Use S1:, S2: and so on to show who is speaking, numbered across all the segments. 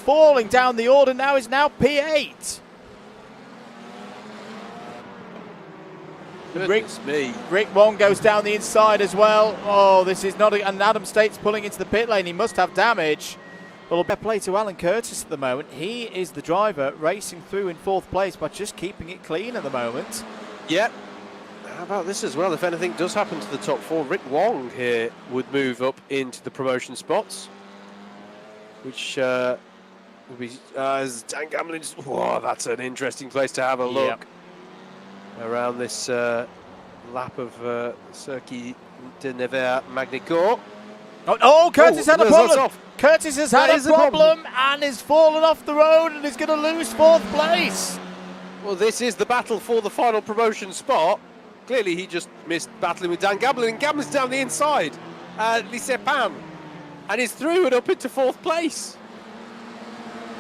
S1: Falling down the order now is now P8. Rick Wong goes down the inside as well. Oh, this is not and Adam State's pulling into the pit lane. He must have damage. Well, fair play to Alan Curtis at the moment. He is the driver racing through in 4th place by just keeping it clean at the moment.
S2: Yep. How about this as well? If anything does happen to the top 4, Rick Wong here would move up into the promotion spots, which would be as Dan Gamblin. Whoa, that's an interesting place to have a look around this lap of Circuit de Nevers Magny-Cours.
S1: Oh, Curtis had a problem. Curtis has had a problem and is fallen off the road and is going to lose 4th place.
S2: Well, this is the battle for the final promotion spot. Clearly, he just missed battling with Dan Gamblin, and Gamblin's down the inside. Lisepan, and he's through and up into 4th place.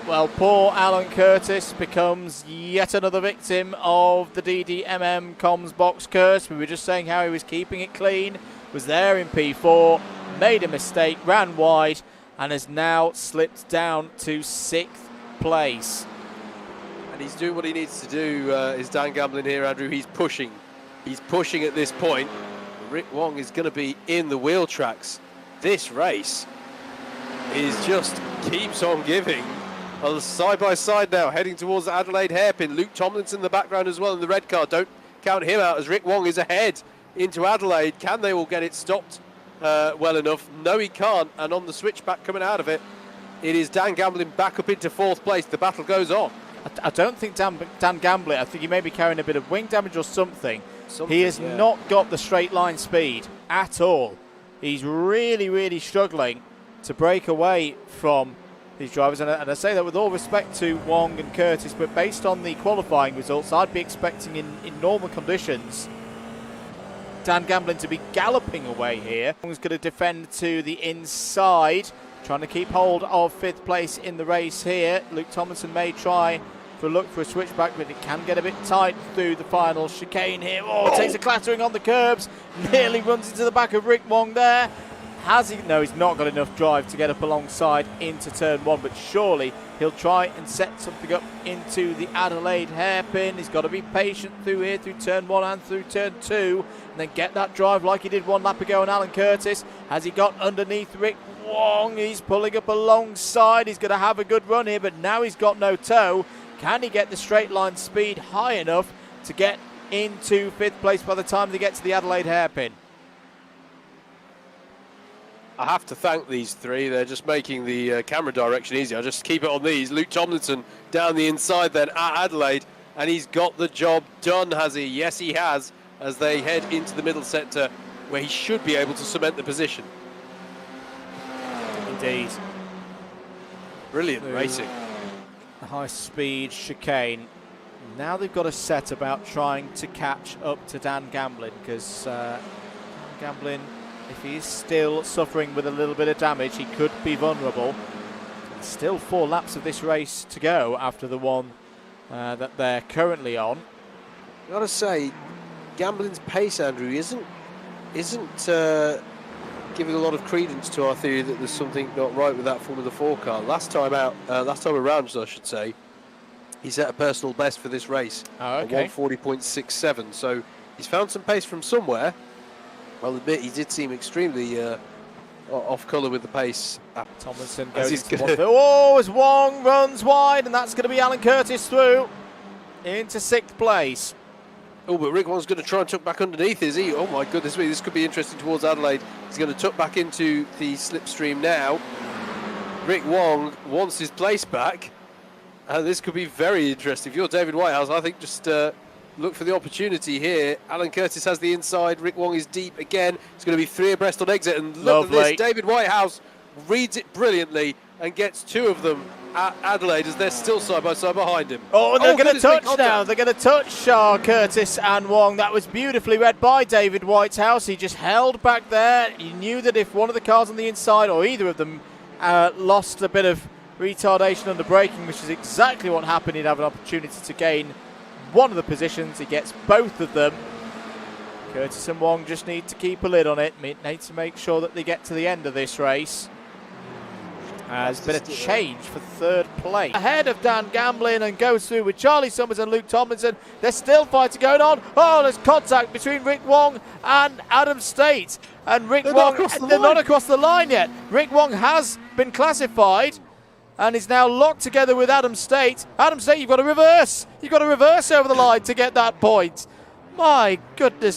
S1: Well, poor Alan Curtis becomes yet another victim of the DDMM comms box curse. We were just saying how he was keeping it clean, was there in P4, made a mistake, ran wide, and has now slipped down to 6th place.
S2: And he's doing what he needs to do, is Dan Gamblin here, Andrew. He's pushing. He's pushing at this point. Rick Wong is going to be in the wheel tracks. This race is just keeps on giving. Side by side now, heading towards the Adelaide hairpin. Luke Tomlinson in the background as well in the red car. Don't count him out as Rick Wong is ahead into Adelaide. Can they all get it stopped well enough? No, he can't. And on the switchback coming out of it, it is Dan Gamblin back up into 4th place. The battle goes on.
S1: I don't think Dan Gamblin, I think he may be carrying a bit of wing damage or something. He has not got the straight line speed at all. He's really, really struggling to break away from these drivers. And I say that with all respect to Wong and Curtis, but based on the qualifying results, I'd be expecting in normal conditions Dan Gamblin to be galloping away here. Wong's going to defend to the inside, trying to keep hold of 5th place in the race here. Luke Tomlinson may try for a look for a switchback, but it can get a bit tight through the final chicane here. Oh, takes a clattering on the curbs, nearly runs into the back of Rick Wong there. Has he? No, he's not got enough drive to get up alongside into turn 1, but surely he'll try and set something up into the Adelaide hairpin. He's got to be patient through here, through turn 1 and through turn 2, and then get that drive like he did 1 lap ago on Alan Curtis. Has he got underneath Rick Wong? He's pulling up alongside. He's going to have a good run here, but now he's got no toe. Can he get the straight line speed high enough to get into 5th place by the time they get to the Adelaide hairpin?
S2: I have to thank these 3. They're just making the camera direction easier. I'll just keep it on these. Luke Tomlinson down the inside then at Adelaide, and he's got the job done, has he? Yes, he has, as they head into the middle sector where he should be able to cement the position.
S1: Indeed.
S2: Brilliant racing.
S1: The high-speed chicane. Now they've got a set about trying to catch up to Dan Gamblin, because Dan Gamblin, if he is still suffering with a little bit of damage, he could be vulnerable. There's still 4 laps of this race to go after the one that they're currently on.
S2: I've got to say, Gamblin's pace, Andrew, isn't giving a lot of credence to our theory that there's something not right with that Formula 4 car. Last time around, I should say, he set a personal best for this race.
S1: Oh, okay.
S2: 140.67. So he's found some pace from somewhere. I'll admit he did seem extremely off colour with the pace.
S1: Tomlinson goes into one. Oh, as Wong runs wide, and that's going to be Alan Curtis through into 6th place.
S2: Oh, but Rick Wong's going to try and tuck back underneath, is he? Oh my goodness me, this could be interesting towards Adelaide. He's going to tuck back into the slipstream now. Rick Wong wants his place back, and this could be very interesting. If you're David Whitehouse, I think just look for the opportunity here. Alan Curtis has the inside. Rick Wong is deep again. It's going to be 3 abreast on exit, and look at this. David Whitehouse reads it brilliantly and gets 2 of them at Adelaide as they're still side by side behind him.
S1: Oh, and they're going to touch now. They're going to touch Curtis and Wong. That was beautifully read by David Whitehouse. He just held back there. He knew that if one of the cars on the inside or either of them lost a bit of retardation under braking, which is exactly what happened, he'd have an opportunity to gain one of the positions. He gets both of them. Curtis and Wong just need to keep a lid on it. Need to make sure that they get to the end of this race. There's been a change for third place. Ahead of Dan Gamblin and goes through with Charlie Summers and Luke Tomlinson. There's still fighting going on. Oh, there's contact between Rick Wong and Adam State. And Rick Wong, they're not across the line yet. Rick Wong has been classified and is now locked together with Adam State. Adam State, you've got to reverse. You've got to reverse over the line to get that point. My goodness.